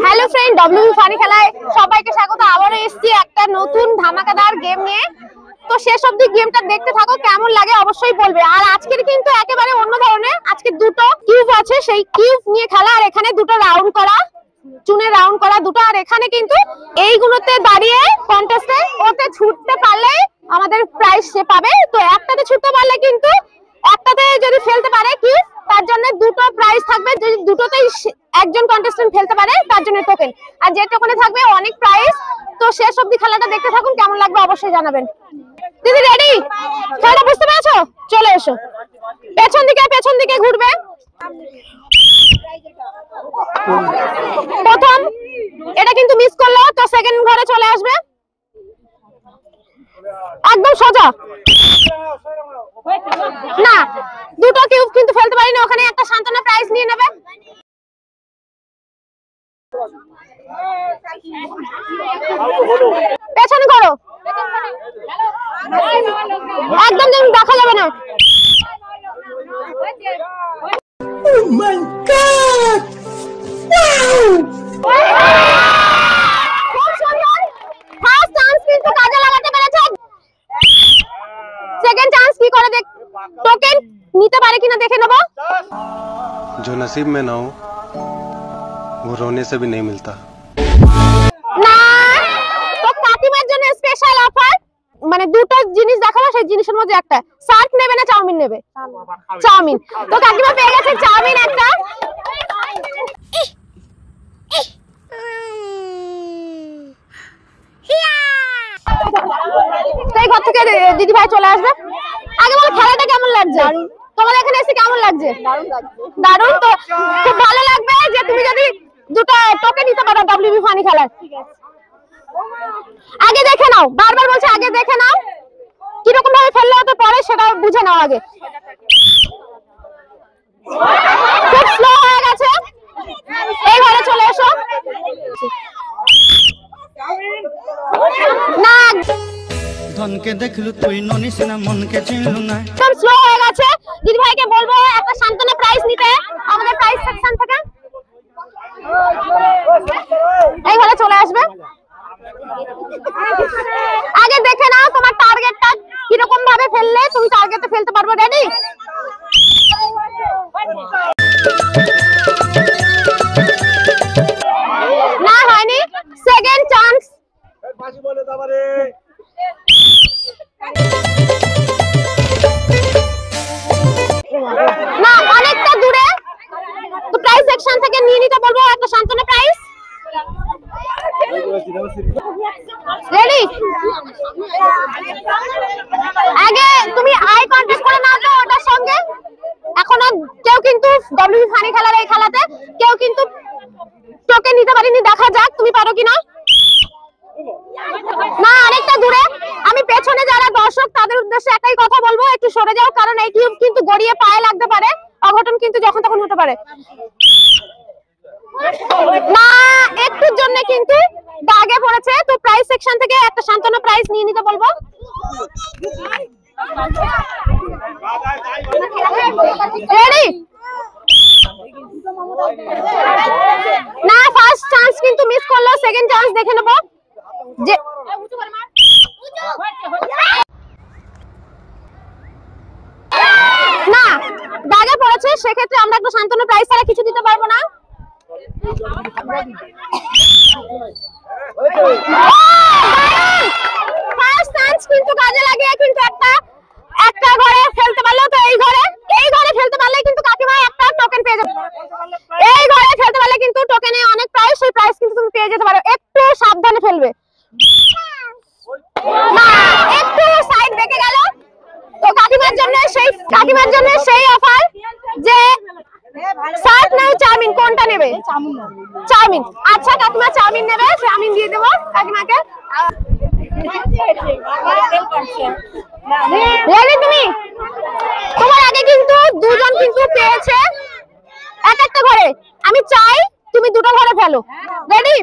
Hello friend, WB funny খেলায় সবাইকে স্বাগত। আবারও এসেছি একটা নতুন ধামাকাদার গেম নিয়ে। তো শেষ অবধি গেমটা দেখতে থাকো, কেমন লাগে অবশ্যই বলবে। আর আজকের কিন্তু একেবারে অন্য ধরনের, আজকে দুটো কিউব আছে, সেই কিউব নিয়ে খেলা। আর এখানে দুটো রাউন্ড করা, চুনে রাউন্ড করা দুটো। আর এখানে কিন্তু এইগুলোতে দাঁড়িয়ে কন্টেস্টে ওতে ছুটতে পারলে আমাদের প্রাইজ সে পাবে। তো একটাতে ছুটতে পারলে কিন্তু, একটাতে যদি ফেলতে পারে কি, তার জন্য দুটো প্রাইজ থাকবে। যদি দুটোতেই একজন কন্টেস্টেন্ট ফেলতে পারে তার জন্য টোকেন, আর যে টোকেনে থাকবে অনেক প্রাইজ। তো শেষ অবধি খেলাটা দেখতে থাকুন, কেমন লাগবে অবশ্যই জানাবেন। দিদি রেডি? খেলাটা বুঝতে পেরেছো? চলে এসো। পেছন দিকে ঘুরবে। প্রথম এটা কিন্তু মিস করলো, তো সেকেন্ড ঘরে চলে আসবে। একদম সোজা না, দুটো কিউব কিন্তু ফেলতে পারিনি, ওখানে একটা সান্ত্বনা প্রাইজ নিয়ে নেবে। পেছনে করো, একদম দেখা যাবে না। Oh my God! খুব সুন্দর। ফার্স্ট চান্স কিন্তু কাজে লাগাতে পেরেছে। সেকেন্ড চান্স কি করে দেখ, টোকেন নিতে পারে কিনা দেখে নেব। जो नसीब में ना हो वो रोने से भी नहीं मिलता। না, তো কাকিমার জন্য স্পেশাল অফার, মানে দুটো জিনিস দেখাবো, সেই জিনিসের মধ্যে একটা শার্ট নেবে না চাউমিন নেবে? চাউমিন। তো কাকিমা পেয়ে গেছে চাউমিন একটা। এই ঘর থেকে দিদি ভাই চলে আসবে। আগে বলো খেলাটা কেমন লাগছে? তোমার এখানে এসে কেমন লাগছে? দারুণ। তো খুব ভালো লাগবে যে তুমি যদি দুটো টোকেন নিতে পারো ডব্লিউবি ফানি খেলার। আগে দেখে নাও, বারবার বলছে আগে দেখে নাও, কিরকম ভাবে ফেললে হতে পরে সেটা বুঝে নাও আগে। খুব স্লো হয়ে গেছে, এই ঘরে চলে এসো। না, ধনকে দেখলু তুই ননিস না, মনকে চিনলু না। একদম স্লো হয়ে গেছে। দিদি ভাইকে বলবো একটা সান্ত্বনা প্রাইজ নিতে আমাদের প্রাইজ সেকশন থেকে। এই ঘরে চলে আসবে। আগে দেখে নাও তোমার টার্গেটটা কিরকম ভাবে ফেললে তুমি টার্গেটে ফেলতে পারবে। রেডি? না, হয়নি। Second chance. না, অনেকটা দূরে। তো প্রাইজ সেকশন থেকে নিয়ে নিতে বলবো একটা সান্ত্বনা প্রাইজ। রেডি? আগে তুমি আই কন্টাক্ট করে নাও তো ওটার সঙ্গে। এখনো কেউ কিন্তু ডব্লিউবি ফানি খেলার এই খেলাতে কেউ কিন্তু টোকেন নিতে পারিনি, দেখা যাক তুমি পারো কিনা। না, অনেকটা দূরে। আমি পেছনে যারা দর্শক তাদের উদ্দেশ্যে একটাই কথা বলবো, একটু সরে যাও, কারণ এই কিউব কিন্তু গড়িয়ে পায়ে লাগতে পারে, অঘটন কিন্তু যখন তখন হতে পারে। না, একটুর জন্য কিন্তু দাগে পড়েছে। তো প্রাইজ সেকশন থেকে একটা সান্ত্বনা প্রাইজ নিয়ে নিতে বলবো। রেডি? না, ফার্স্ট চান্স কিন্তু মিস করলো, সেকেন্ড চান্স দেখে নেবো। যে না, দাগে পড়েছে, সেক্ষেত্রে আমরা একটা সান্ত্বনা প্রাইজ ছাড়া কিছু দিতে পারবো না। ফার্স্ট চান্স কিন্তু কাজে লাগে, কিন্তু একটা ঘরে ফেলতে পারলো। তো এই ঘরে ফেলতে পারলে কিন্তু কাকিমা একটা টোকেন পেয়ে যাবে। এই ঘরে ফেলতে পারলে কিন্তু টোকেনে অনেক প্রাইজ, সেই প্রাইজ কিন্তু তুমি পেয়ে যেতে পারো। একটু সাবধানে ফেলবে। না, একটু সাইড বেঁকে গেল। তো কাকিমার জন্য সেই অফার যে শার্ট নাও চাউমিন, কোনটা নেবে? চাউমিন। আচ্ছা, কাকিমা চাউমিন নেবে, চাউমিন দিয়ে দেবো কাকিমাকে। রেডি তুমি? তোমার আগে কিন্তু দুজন কিন্তু পেয়েছে এক একটা ঘরে। আমি চাই তুমি দুটো ঘরে ফেলো। রেডি?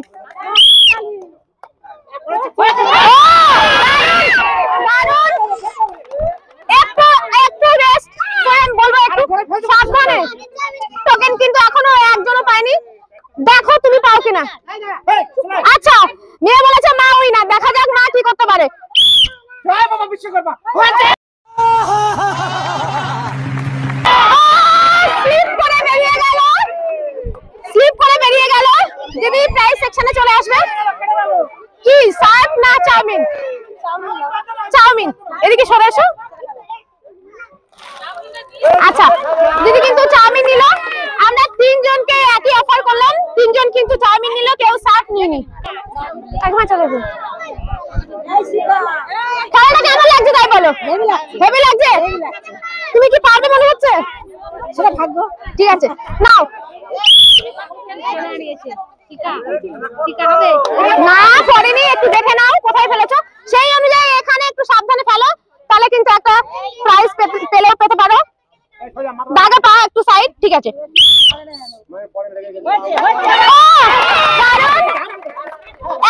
একটু রেস্ট করে বলবো, একটু সাবধানে। টোকেন কিন্তু এখনো একজনও পায়নি, দেখো তুমি পাও কিনা। না। আচ্ছা মেয়ে বলেছে মা উইনার, দেখা যাক মা কি করতে পারে। স্লিপ করে বেরিয়ে গেল। দিদি প্রাইস সেকশনে চলে আসবে। কি সার্ভ না চাউমিন? চাউমিন। এদিকে সরে এসো। আচ্ছা দিদি কিন্তু চাউমিন নিল। আমরা তিনজনকে একই অফার করলাম, তিনজন কিন্তু চাউমিন নিল, কেউ সার্ভ নিয়নি। কাকিমা চলে যান। খেলাটা কেমন লাগছে তাই বলো? হেভি লাগছে। তুমি কি পারবে মনে হচ্ছে? সেটা ভাগ্য। ঠিক আছে নাও। না পড়েনি, একটু দেখে নাও কোথায় ফেলেছো, সেই অনুযায়ী এখানে একটু সাবধানে ফেলো, তাহলে কিন্তু একটা প্রাইজ পেলেও পেতে পারো। দাগে পা একটু সাইড। ঠিক আছে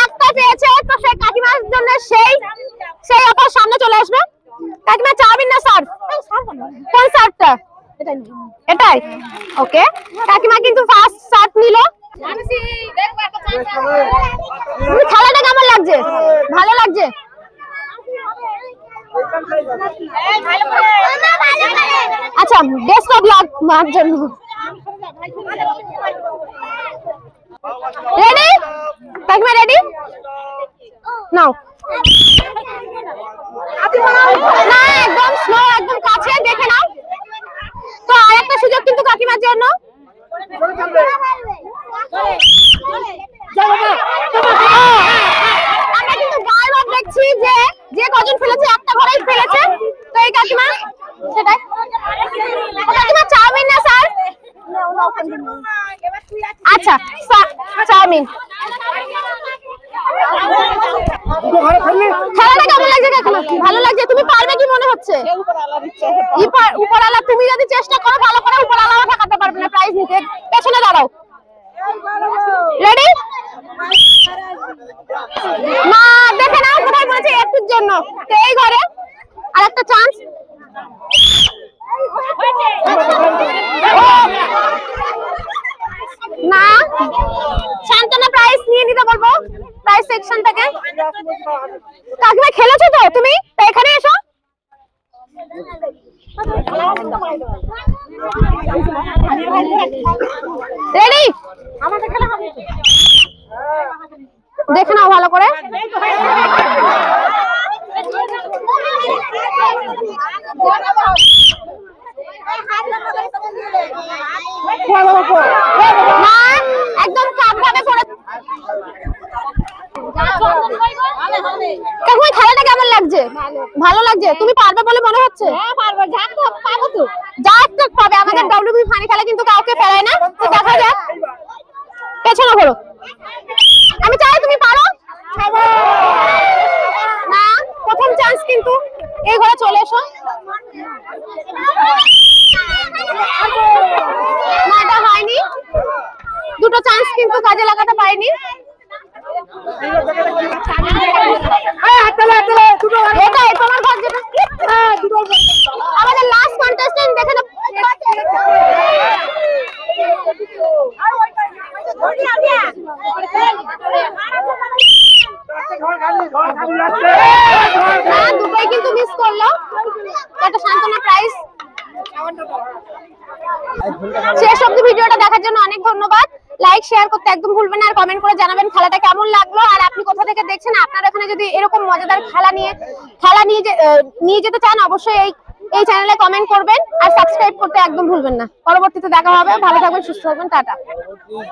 একটা পেয়েছে তো সেই কাকিমার জন্য সেই অফার সামনে চলে আসবে। কাকিমা চাউমিন না সার্ভ? কোন সার্ভটা? এটাই। ওকে কাকিমা কিন্তু ফার্স্ট সার্ভ নিল। খেলাটা কেমন লাগছে? ভালো লাগছে। আচ্ছা বেস্ট অফ লাক মার জন্য। রেডি কাকিমা? রেডি নাও। না একদম স্লো, একদম কাছে দেখে নাও। তো আরেকটা সুযোগ কিন্তু কাকিমার জন্য। আমরা কিন্তু বারবার দেখছি যে কজন ফেলেছে একটা ঘরেই ফেলেছে। তো এই কাকিমা সেটাই। কাকিমা চাউমিন না স্যার? আচ্ছা চাউমিন। খেলাটা কেমন লাগছে কাকিমা? ভালো লাগছে। তুমি পারবে কি মনে হচ্ছে? উপরওয়ালা, তুমি যদি চেষ্টা করো ভালো করে উপরওয়ালাও ঠেকাতে পারবে না প্রাইজ নিতে। পেছনে দাঁড়াও। রেডি না দেখে নাও কোথায় পড়েছে একটুর জন্য। তো এই ঘরে আরেকটা চান্স। না শান্তনা প্রাইজ নিয়ে নিতে বলবো প্রাইজ সেকশন থেকে। কাকিমা খেলেছো তো তুমি? তো এখানে এসো। রেডি? দেখে নাও ভালো করে। না একদম কাপভাবে করে। কাকিমা খেলাটা কেমন লাগছে? ভালো লাগছে। তুমি পারবে বলে মনে হচ্ছে? হ্যাঁ পারবো। যা একটা পাবে। আমাদের ডব্লিউবি ফানি খেলা কিন্তু কাউকে ফেরায় না। তো দেখা যাক। পেছনে ঘোরো। আমি চাই তুমি পারো। না প্রথম চান্স কিন্তু এই ঘরে চলে এসো। না এটা হয়নি। দুটো চান্স কিন্তু কাজে লাগাতে পারিনি। এটাই তোমার ঘর যেটা। আমাদের লাস্ট কন্টেস্টেন্ট দেখে না। দুটোই কিন্তু মিস করলো। একটা সান্ত্বনা প্রাইজ। শেষ অবধি ভিডিওটা দেখার জন্য অনেক ধন্যবাদ। লাইক শেয়ার করতে একদম ভুলবেন না, আর কমেন্ট করে জানাবেন খেলাটা কেমন লাগলো, আর আপনি কোথা থেকে দেখছেন। আপনার এখানে যদি এরকম মজাদার খেলা নিয়ে যেতে চান অবশ্যই এই চ্যানেলে কমেন্ট করবেন, আর সাবস্ক্রাইব করতে একদম ভুলবেন না। পরবর্তীতে দেখা হবে। ভালো থাকবেন, সুস্থ থাকবেন, টাটা।